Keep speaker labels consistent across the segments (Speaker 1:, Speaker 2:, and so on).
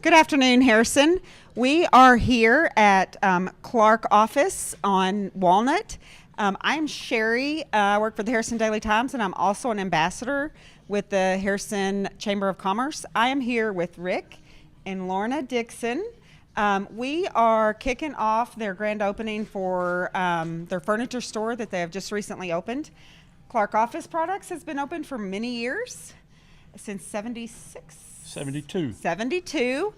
Speaker 1: Good afternoon, Harrison. We are here at Clark office on Walnut. I'm Sherry. I work for the Harrison Daily Times, and I'm also an ambassador with the Harrison Chamber of Commerce. I am here with Rick and Lorna Dixon. We are kicking off their grand opening for their furniture store that they have just recently opened. Clark Office Products has been open for many years, since 76? 72.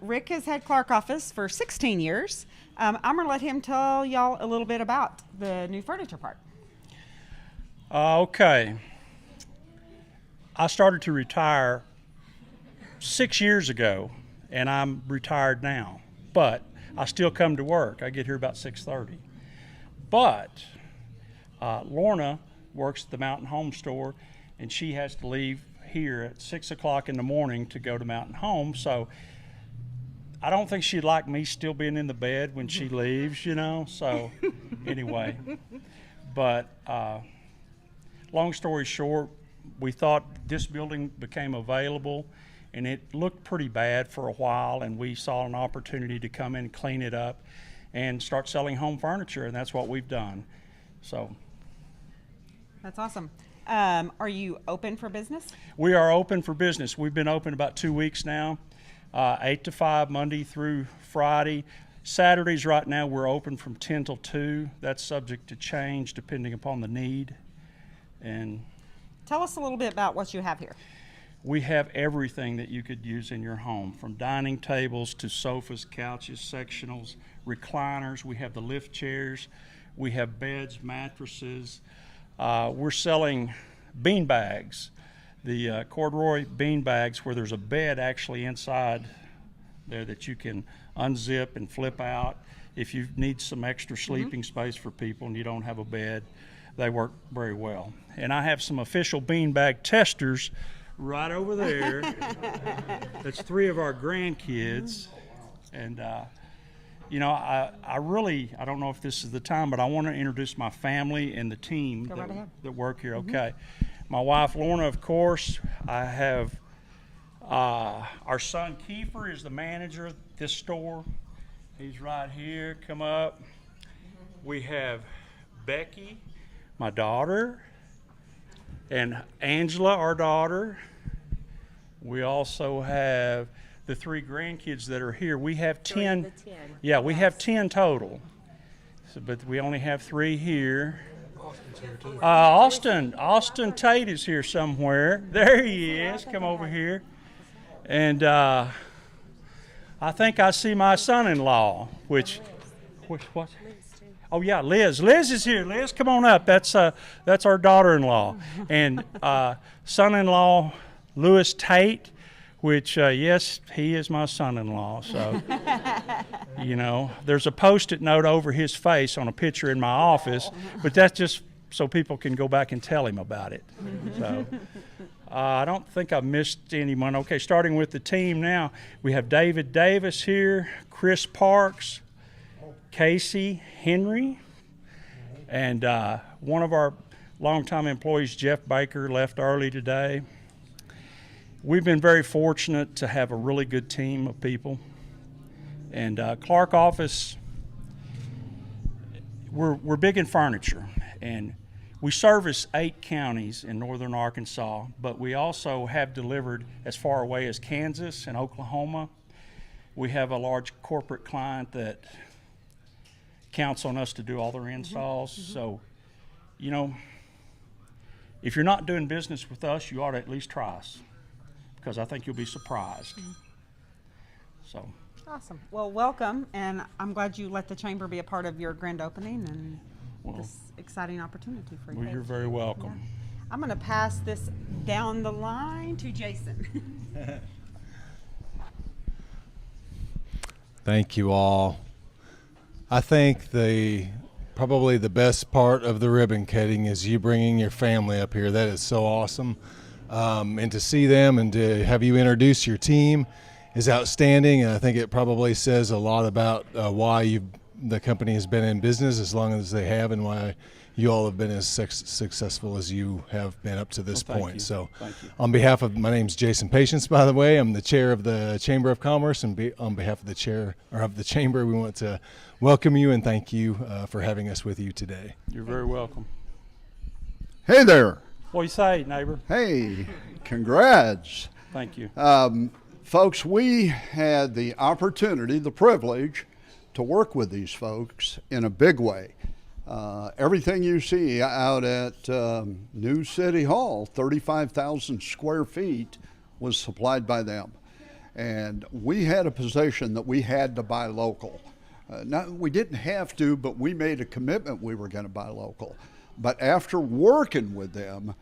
Speaker 1: Rick has had Clark Office for 16 years. I'm going to let him tell y'all a little bit about the new furniture part.
Speaker 2: Okay. I started to retire 6 years ago, and I'm retired now. But I still come to work. I get here about 6:30. But Lorna works at the Mountain Home Store, and she has to leave here at 6 o'clock in the morning to go to Mountain Home. So I don't think she'd like me still being in the bed when she leaves, you know. So anyway, but long story short, we thought this building became available, and it looked pretty bad for a while, and we saw an opportunity to come in and clean it up and start selling home furniture, and that's what we've done. So
Speaker 1: that's awesome. Are you open for business?
Speaker 2: We are open for business. We've been open about 2 weeks now, 8 to 5, Monday through Friday. Saturdays right now we're open from 10 till 2. That's subject to change depending upon the need. And
Speaker 1: tell us a little bit about what you have here.
Speaker 2: We have everything that you could use in your home, from dining tables to sofas, couches, sectionals, recliners. We have the lift chairs. We have beds, mattresses. We're selling bean bags, the corduroy bean bags, where there's a bed actually inside there that you can unzip and flip out. If you need some extra sleeping space for people and you don't have a bed, they work very well. And I have some official bean bag testers right over there. That's 3 of our grandkids. And you know, I don't know if this is the time, but I want to introduce my family and the team that work here. Okay. My wife, Lorna, of course. I have our son, Kiefer, is the manager of this store. He's right here. Come up. We have Becky, my daughter, and Angela, our daughter. We also have the 3 grandkids that are here. We have 10. Yeah, we have 10 total. So, but we only have 3 here. Austin Tate is here somewhere. There he is. Come over here. And I think I see my son-in-law, which what? Oh yeah, Liz. Liz is here. Liz, come on up. That's our daughter-in-law. And son-in-law Lewis Tate, which, yes, he is my son-in-law. So, you know, there's a Post-it note over his face on a picture in my office, but that's just so people can go back and tell him about it. So, I don't think I missed anyone. Okay, starting with the team now, we have David Davis here, Chris Parks, Casey Henry, and one of our longtime employees, Jeff Baker, left early today. We've been very fortunate to have a really good team of people. And Clark Office, we're big in furniture. And we service 8 counties in northern Arkansas, but we also have delivered as far away as Kansas and Oklahoma. We have a large corporate client that counts on us to do all their installs. So, you know, if you're not doing business with us, you ought to at least try us, because I think you'll be surprised. So
Speaker 1: awesome. Well, welcome, and I'm glad you let the chamber be a part of your grand opening and this exciting opportunity for you.
Speaker 2: Well, you're very welcome.
Speaker 1: Yeah. I'm going to pass this down the line to Jason.
Speaker 3: Thank you all. I think probably the best part of the ribbon cutting is you bringing your family up here. That is so awesome. And to see them and to have you introduce your team is outstanding, and I think it probably says a lot about why you've the company has been in business as long as they have, and why you all have been as successful as you have been up to this
Speaker 2: Well, thank
Speaker 3: point.
Speaker 2: you.
Speaker 3: So
Speaker 2: Thank you.
Speaker 3: on behalf of, my name's Jason Patience, by the way. I'm the chair of the Chamber of Commerce, and on behalf of the chair or of the chamber, we want to welcome you and thank you for having us with you today.
Speaker 2: You're very welcome.
Speaker 4: Hey there.
Speaker 2: What do you say, neighbor?
Speaker 4: Hey, congrats.
Speaker 2: Thank you.
Speaker 4: Folks, we had the opportunity, the privilege to work with these folks in a big way. Everything you see out at New City Hall, 35,000 square feet, was supplied by them. And we had a position that we had to buy local. We didn't have to, but we made a commitment we were going to buy local. But after working with them,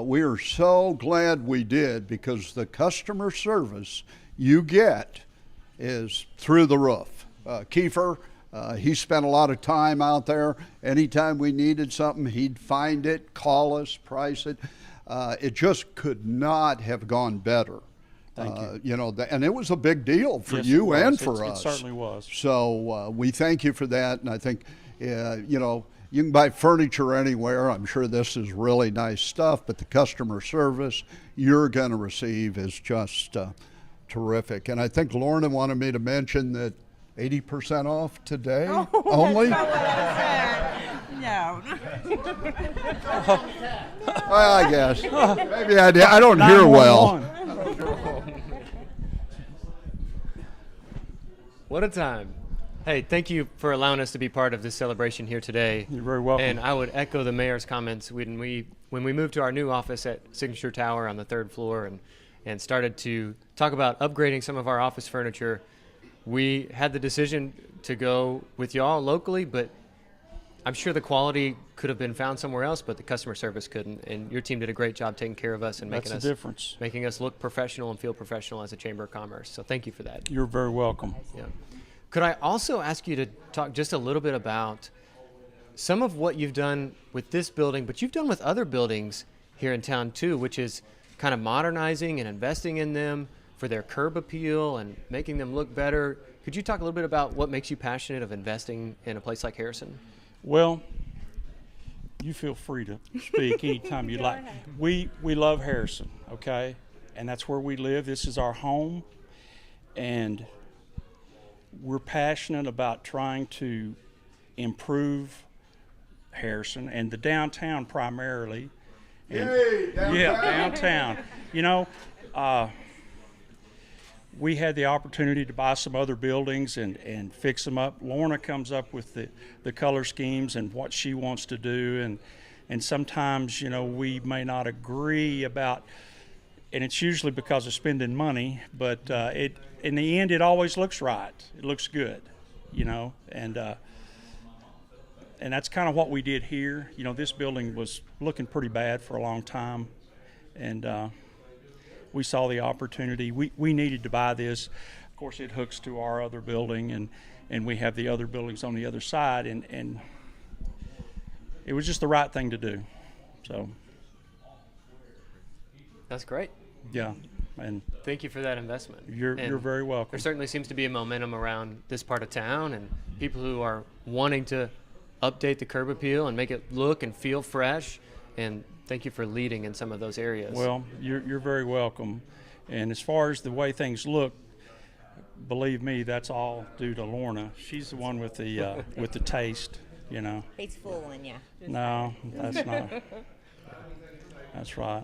Speaker 4: we are so glad we did, because the customer service you get is through the roof. Kiefer, he spent a lot of time out there. Anytime we needed something, he'd find it, call us, price it. It just could not have gone better.
Speaker 2: Thank you.
Speaker 4: You know, and it was a big deal for
Speaker 2: Yes,
Speaker 4: you
Speaker 2: it was.
Speaker 4: and for
Speaker 2: It
Speaker 4: us.
Speaker 2: certainly was.
Speaker 4: So we thank you for that, and I think, you know, you can buy furniture anywhere. I'm sure this is really nice stuff, but the customer service you're going to receive is just terrific. And I think Lorna wanted me to mention that 80% off today only.
Speaker 1: No.
Speaker 4: Well, I guess maybe I did. I don't hear well.
Speaker 2: 911.
Speaker 5: What a time. Hey, thank you for allowing us to be part of this celebration here today.
Speaker 2: You're very welcome.
Speaker 5: And I would echo the mayor's comments when we moved to our new office at Signature Tower on the 3rd floor and started to talk about upgrading some of our office furniture. We had the decision to go with y'all locally, but I'm sure the quality could have been found somewhere else, but the customer service couldn't. And your team did a great job taking care of us and
Speaker 2: That's the difference.
Speaker 5: making us look professional and feel professional as a Chamber of Commerce. So thank you for that.
Speaker 2: You're very welcome.
Speaker 5: Yeah. Could I also ask you to talk just a little bit about some of what you've done with this building, but you've done with other buildings here in town too, which is kind of modernizing and investing in them for their curb appeal and making them look better. Could you talk a little bit about what makes you passionate of investing in a place like Harrison?
Speaker 2: Well, you feel free to speak anytime you'd like. We love Harrison, okay? And that's where we live. This is our home. And we're passionate about trying to improve Harrison and the downtown primarily. And,
Speaker 4: downtown.
Speaker 2: Yeah, downtown. You know, we had the opportunity to buy some other buildings and fix them up. Lorna comes up with the color schemes and what she wants to do, and sometimes, you know, we may not agree about, and it's usually because of spending money, but in the end, it always looks right. It looks good, you know, and that's kind of what we did here. You know, this building was looking pretty bad for a long time, and we saw the opportunity. We needed to buy this. Of course, it hooks to our other building, and we have the other buildings on the other side, and it was just the right thing to do. So,
Speaker 5: That's great.
Speaker 2: yeah, and
Speaker 5: Thank you for that investment.
Speaker 2: you're
Speaker 5: And
Speaker 2: very welcome.
Speaker 5: There certainly seems to be a momentum around this part of town and people who are wanting to update the curb appeal and make it look and feel fresh. And thank you for leading in some of those areas.
Speaker 2: Well, you're very welcome. And as far as the way things look, believe me, that's all due to Lorna. She's the one with the taste, you know.
Speaker 6: He's fooling you.
Speaker 2: No, that's not. That's right.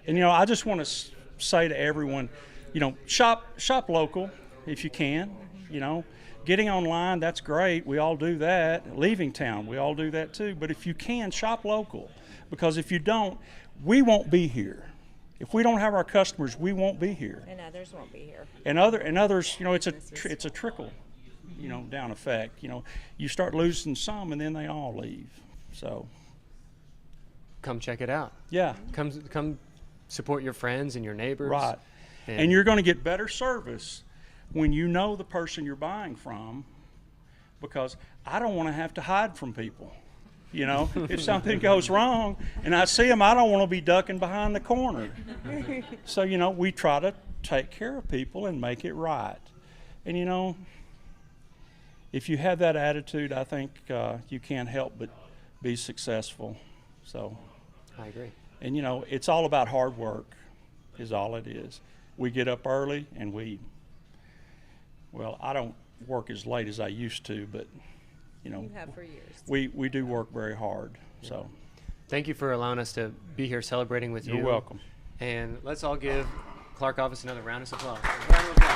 Speaker 2: And you know, I just want to say to everyone, you know, shop local if you can. You know, getting online, that's great. We all do that. Leaving town, we all do that too. But if you can, shop local, because if you don't, we won't be here. If we don't have our customers, we won't be here.
Speaker 6: And others won't be here.
Speaker 2: And others, you know, it's a trickle, you know, down effect. You know, you start losing some, and then they all leave. So,
Speaker 5: come check it out.
Speaker 2: yeah.
Speaker 5: Come support your friends and your neighbors.
Speaker 2: Right. And you're going to get better service when you know the person you're buying from, because I don't want to have to hide from people. You know, if something goes wrong and I see them, I don't want to be ducking behind the corner. So, you know, we try to take care of people and make it right. And, you know, if you have that attitude, I think you can't help but be successful. So,
Speaker 5: I agree.
Speaker 2: and you know, it's all about hard work, is all it is. We get up early and well, I don't work as late as I used to, but you know,
Speaker 6: You have for years.
Speaker 2: we do work very hard. So,
Speaker 5: Thank you for allowing us to be here celebrating with you.
Speaker 2: you're welcome.
Speaker 5: And let's all give Clark Office another round of applause. Round of applause.